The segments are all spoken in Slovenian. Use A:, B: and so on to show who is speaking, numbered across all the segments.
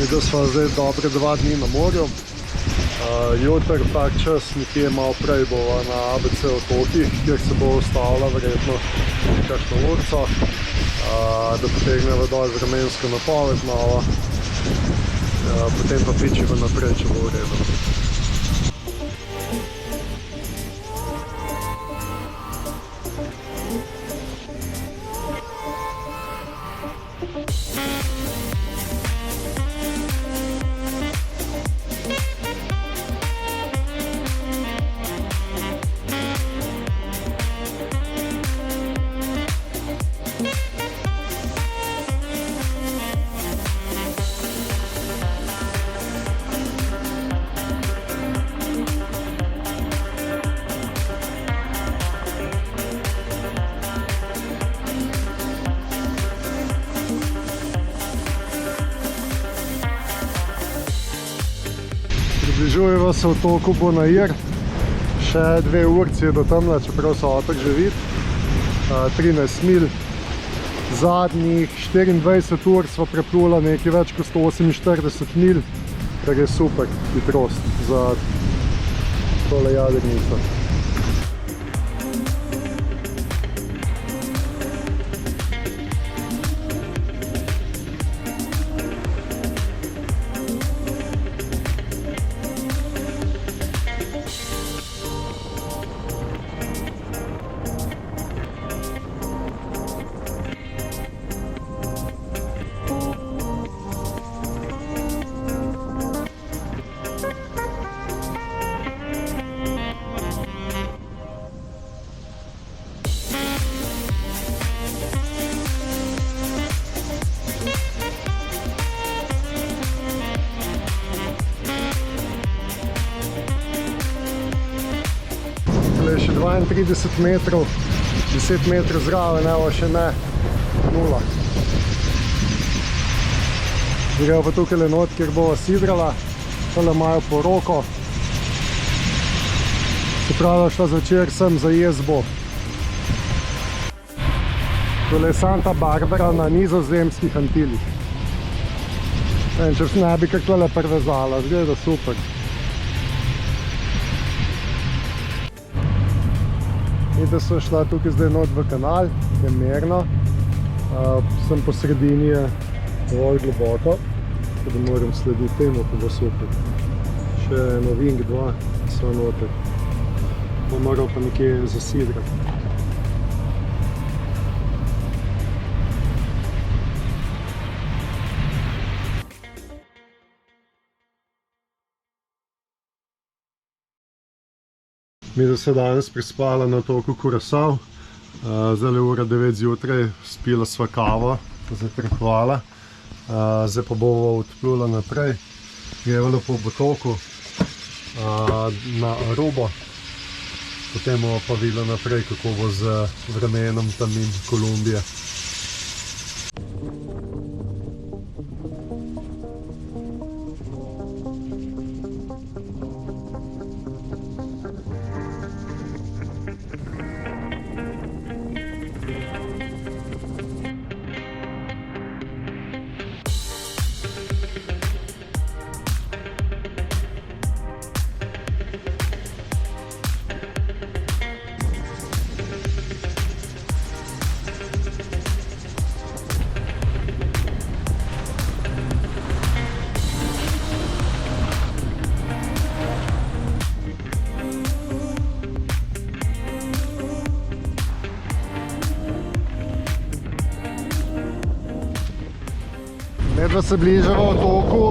A: Da smo zdaj dobre 2 dni na morju. Jutr tak čas, nekje malo prej bova na ABC otokih, kjer se bo ustavila verjetno kakšno urco, da potegneva dol vremensko napoved malo, potem pa pičeva naprej, če bo v redu. Približujeva se otoku Bonaire, še 2 urci je do tamle, čeprav so otok že vid, 13 mil. Zadnjih 24 ur sva preplula nekaj več kot 148 mil, kar je super hitrost za tole jadrnico. Še 32 metrov, 10 metrov zraven, evo še ne, 0. Gremo pa tukaj not, kjer bova sidrala, tole imajo poroko. Se pravi, šla zvečer sem za jezbo. Tole je Santa Barbara na Nizozemskih Antilih. Če ne bi kar tole prevezala, zgleda super. In da sem šla tukaj zdaj not v kanal, je merno. Sem po sredini je dovolj globoko, da moram slediti temu, ko bo super. Še eno wing 2 so noter. Bom moral pa nekje zasidrati. Mi da se danes prispala na otoku Curaçao, zdaj je ura 9 zjutraj, spila sva kavo, zatrhvala, zdaj pa bova odplula naprej, greva lepo po otoku na Arubo, potem bova pa videla naprej, kako bo z vremenom tam in Kolumbije. Že se bližava otoku.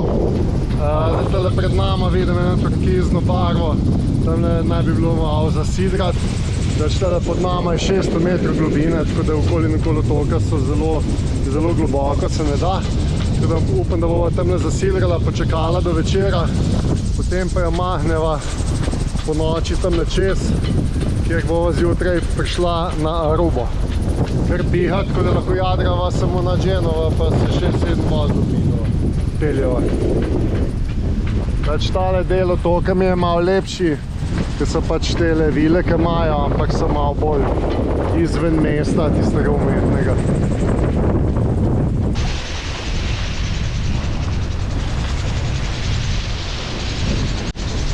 A: Tale pred nama vidim eno turkizno barvo. Tam naj bi bilo malo zasidrati. Tale pod nama je 600 metrov globine, tako da okoli otoka so zelo globoko, se ne da. Tako da upam, da bova tamle zasidrala, počakala do večera. Potem pa jo mahneva po noči tamle čez, kjer bova zjutraj prišla na Arubo. Ker piha, tako da lahko jadrava samo na Genova, pa se 6-7 vozdov peljeva. Pač tale del otoka mi je malo lepši, ker so pač tele vile, ki imajo, ampak so malo bolj izven mesta, tistega umetnega.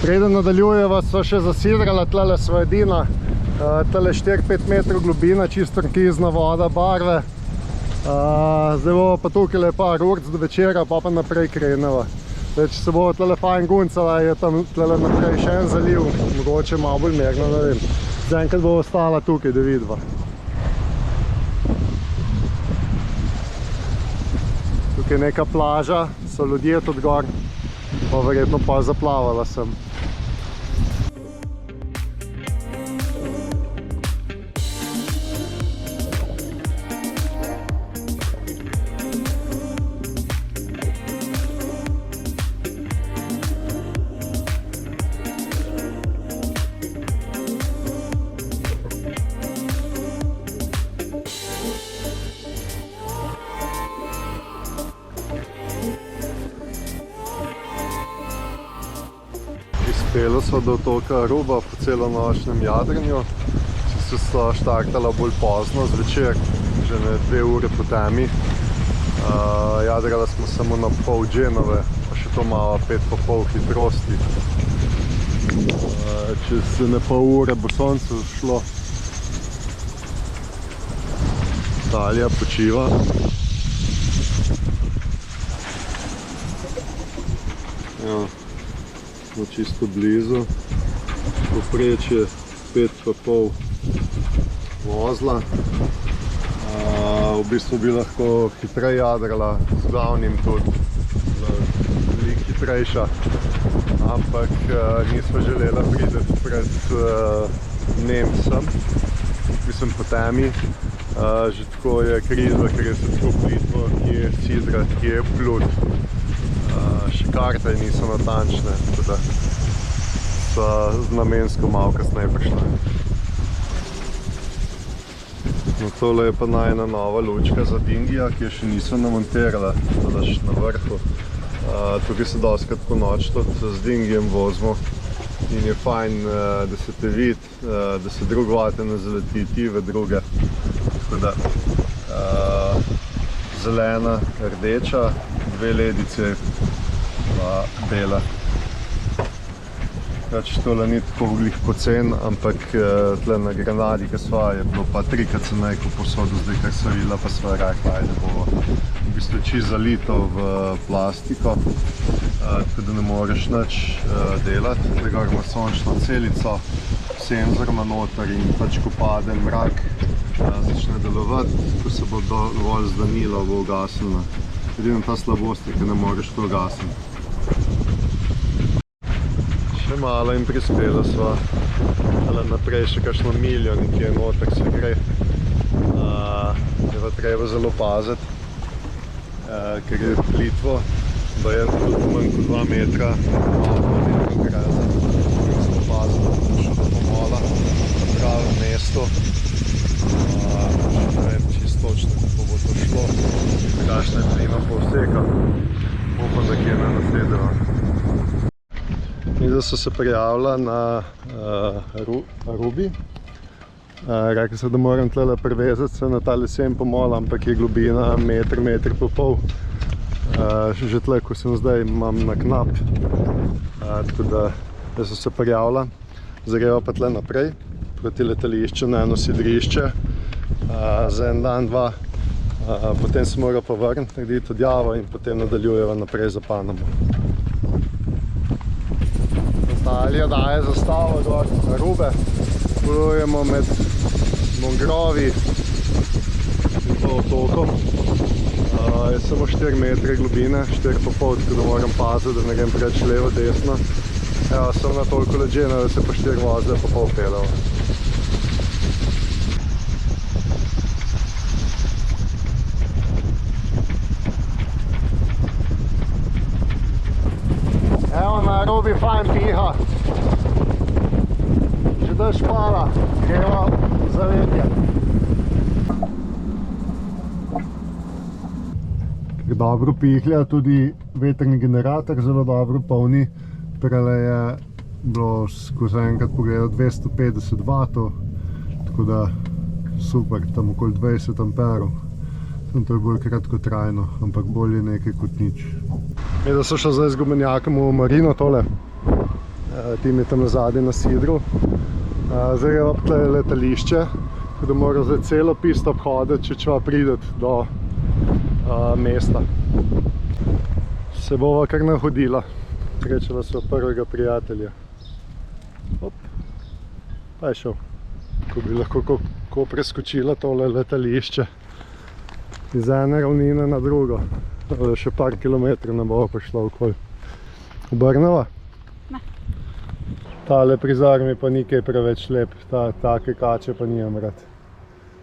A: Preden nadaljujeva, sva še zasidrala, tlele sva edina. Tale 4-5 metrov globina, čisto turkizna voda, barve. Zdaj bova pa tukaj par urc do večera, pa naprej kreneva. Če se bo tlele fajn guncala, je tam tlele naprej še en zaliv, mogoče malo bolj mirno, ne vem. Zaenkrat bo ostala tukaj, da vidiva. Tukaj je neka plaža, so ljudje tudi gor, pa verjetno pa zaplavala sem. Pelo so do otoka Aruba po celonočnem jadranju. Čisto so štartala bolj pozno zvečer, že ne 2 ure po temi. Jadrala smo samo na pol Genove, pa še to malo 5,5 hitrosti. Čez ne pol ure bo sonce šlo. Italija počiva. Smo čisto blizu, povprečje 5,5 vozla. V bistvu bi lahko hitreje jadrala, z glavnim tudi veliko hitrejša, ampak nismo želela priti pred Nemcem, mislim po temi. Že tako je kriza, ker je se tako plitvo, kje je sidrat, kje je plut. Še karte niso natančne, tako da so namensko malo kasneje prišle. No, tole je pa najna nova lučka za dingija, ki jo še niso namontirala, tole na vrhu. Tukaj se dostikrat po noč tudi z dingijem vozimo in je fajn, da se te vidi, da se drug vate ne zaleti ti v druge. Tako da zelena, rdeča, 2 ledice, pa bela. Tole ni tako glih pocen, ampak tle na Granadi, ki sva, je bilo pa 3-krat ceneje kot posodo, zdaj kar sva videla, pa sva rekla, ajde bo v bistvu čisto zalito v plastiko, tako da ne moreš nič delati. Zdaj gor ima sončno celico, senzor ima noter in pač ko pade mrak, začne delovati, ko se bo dovolj zdanilo, bo ugasnila. Edino ta slabost je, ki ne moreš to ugasniti. Še malo in prispela sva, ali naprej še kakšno miljo, nekje noter se gre. Je pa treba zelo paziti, ker je plitvo, da je tudi manj kot 2 metra, malo greza. Sem pazila, da še do pomola na pravem mestu. Ne vem čisto točno, kako bo to šlo, kakšna je plima povseka. Upam, da kje ne nasedeva. Midva so se prijavila na Arubi. Rekli so, da moram tlele privezati se na ta lesen pomol, ampak je globina meter, meter pa pol. Že tle, ko sem zdaj, imam na knap. Tako da so se prijavila. Zagreva pa tle naprej, proti letališču na eno sidrišče. Za en dan, 2. Potem se mora pa vrniti, narediti odjavo in potem nadaljujeva naprej za Panamo. Italija daje zastavo gor Arube. Plujemo med mangrovi in pa otokom. Je samo 4 metre globine, 4,5, tako da moram paziti, da ne grem preč levo, desno. Evo, sem na toliko leđena, da se po 4 vozle pa pol pelal. Evo, na robi fajn piha. Če daš pala, gremo zavetje. Ker dobro pihlja, tudi vetrni generator zelo dobro polni. Prele je bilo skozi enkrat pogledal 250 W, tako da super, tam okoli 20 amperov. To je bolj kratkotrajno, ampak bolje nekaj kot nič. Mi da so šel zdaj z gumenjakom v marino tole. Tim je tam zadnji na sidru. Zdaj je tle letališče, tako da mora zdaj celo pisto obhoditi, če čeva prideti do mesta. Se bova kar nahodila. Srečala sva prvega prijatelja. Hop, pa je šel. Ko bi lahko preskočila tole letališče iz ene ravnine na drugo. Še par kilometrov ne bova prišla okoli. Obrneva?
B: Ne.
A: Tale prizor mi pa ni kaj preveč lep, take kače pa nimam rad.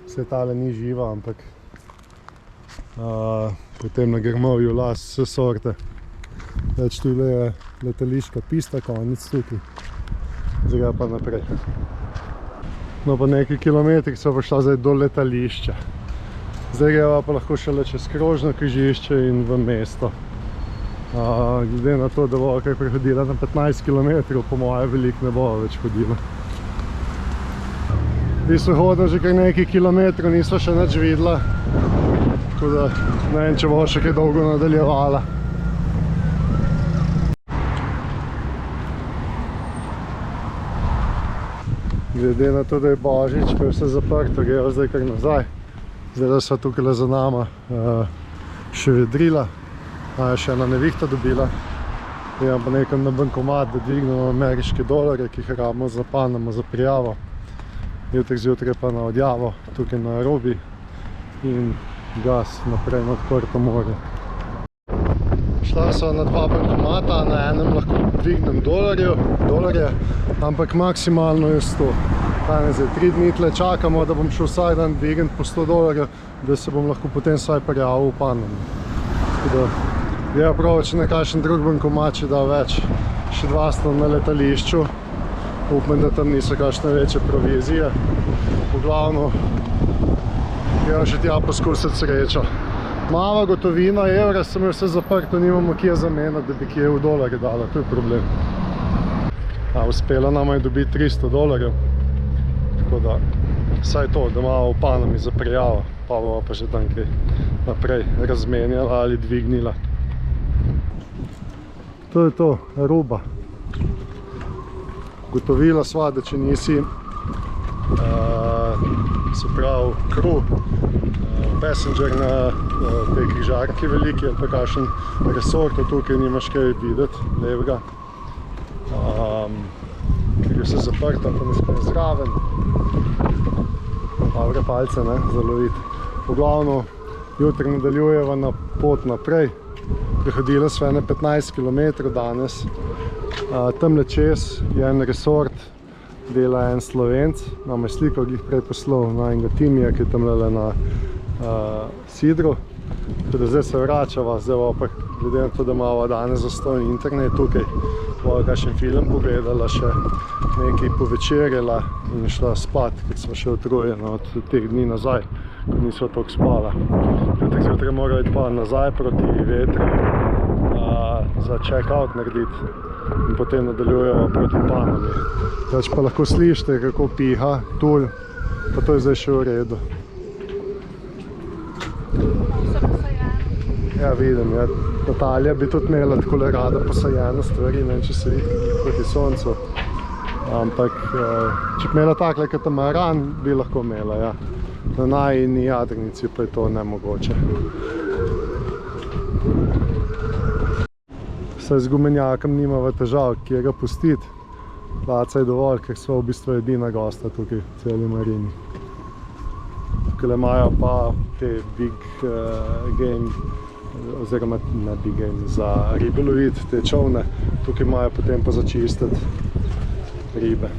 A: Vse tale ni živa, ampak potem na grmovju las vse sorte. Več tule je letališka pista, konec tukaj. Zdaj pa naprej. No pa nekaj kilometrih so pa šla zdaj do letališča. Zdaj greva pa lahko šele čez krožno križišče in v mesto. Glede na to, da bova kaj prehodila na 15 km, po moje veliko ne bova več hodila. V bistvu hodila že kar nekaj kilometrov, nisva še nič videla. Tako da ne vem, če bova še kaj dolgo nadaljevala. Glede na to, da je Božič, pa je vse zaprto, greva zdaj kar nazaj. Zdaj da sva tukaj za nama še vedrila, še ena nevihta dobila. Imam pa nekam na bankomat, da dvignemo ameriške dolarje, ki jih rabimo za Panamo, za prijavo. Jutri zjutraj pa na odjavo, tukaj na Arubi in gas naprej na odprto morje. Šla sva na 2 bankomata, na enem lahko dvignem dolarje, ampak maksimalno je 100. Zdaj 3 dni tle čakamo, da bom šel vsak dan dvigniti po 100 dolarjev, da se bom lahko potem vsaj prijavil v Panamo. Tako da je prav, če nekakšen drug bankomat, če da več. Še 2 sta na letališču. Upam, da tam niso kakšne večje provizije. V glavno gremo še tja poskusiti srečo. Mava gotovina, evra, sem je vse zaprto, nimamo kje zamenjati, da bi kje v dolarje dala, to je problem. Uspela nama je dobiti 300 dolarjev. Tako da, vsaj to, da malo v Panami za prijavo, pa bomo pa že tam kaj naprej razmenjala ali dvignila. To je to, Aruba. Gotovila sva, da če nisi, se pravi, crew, passenger na tej križarki veliki, ali pa kakšen resort, tukaj nimaš kaj videti, levega. Ker je vse zaprto, pa ne smem zraven. Dobre palce, ne, zaloviti. V glavno, jutri nadaljujeva na pot naprej. Prehodila sva 15 km danes. Tamle čez je en resort, dela en Slovenc. Nama je sliko glih prej poslal na enega Timija, ki je tamle na sidru. Tudi zdaj se vračava, zdaj bo pa glede na to, da imamo danes zastonj internet tukaj. Bojo kakšen film pogledala, še nekaj povečerjala in šla spat, ker smo še utrujeni od teh dni nazaj, ko nismo toliko spala. Jutri zjutraj morajo iti pa nazaj proti vetru za check-out narediti in potem nadaljujemo proti Panami. Več pa lahko slišite, kako piha, tulj, pa to je zdaj še v redu. Ja, vidim, ja. Natalija bi tudi imela takole rada posajene stvari, ne vem, če se vidi proti soncu. Ampak, če bi imela takle katamaran, bi lahko imela, ja. Na najini jadrnici pa je to nemogoče. Saj z gumenjakom nimava težav, kje ga pustiti. Placa je dovolj, ker sva v bistvu edina gosta tukaj v celi marini. tukaj imajo pa te big game, oziroma ne big game, za ribe loviti, te čovne. Tukaj imajo potem pa začistiti ribe.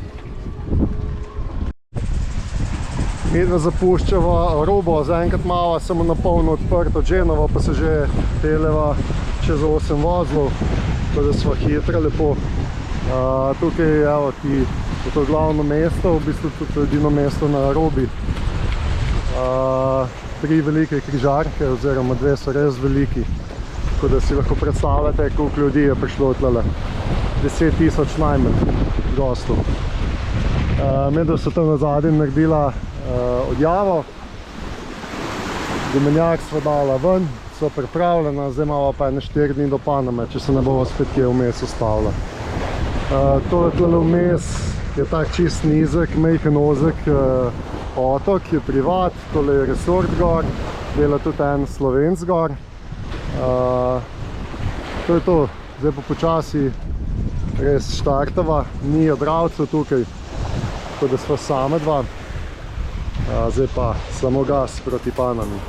A: Midva zapuščava Robo, zaenkrat malo samo na polno odprto Genovo, pa se že peleva čez 8 vozlov, tako da sva hitra lepo. Tukaj evo ti je to glavno mesto, v bistvu tudi edino mesto na Robi. 3 velike križarke, oziroma 2 so res veliki, tako da si lahko predstavljate, koliko ljudi je prišlo tlele. 10 000 najmanj gostov. Medtem so tam nazadnje naredila odjavo, gumenjak sva dala ven, so pripravljena, zdaj imamo pa 4 dni do Paname, če se ne bomo spet kje vmes ustavila. Tole tlele vmes je tak čist nizek, majhen ozek otok, je privat, tole je resort gor, dela tudi en Slovenc gor. To je to, zdaj pa počasi res štartava, ni odravcev tukaj, tako da sva same dva. Zdaj pa samo gas proti Panami.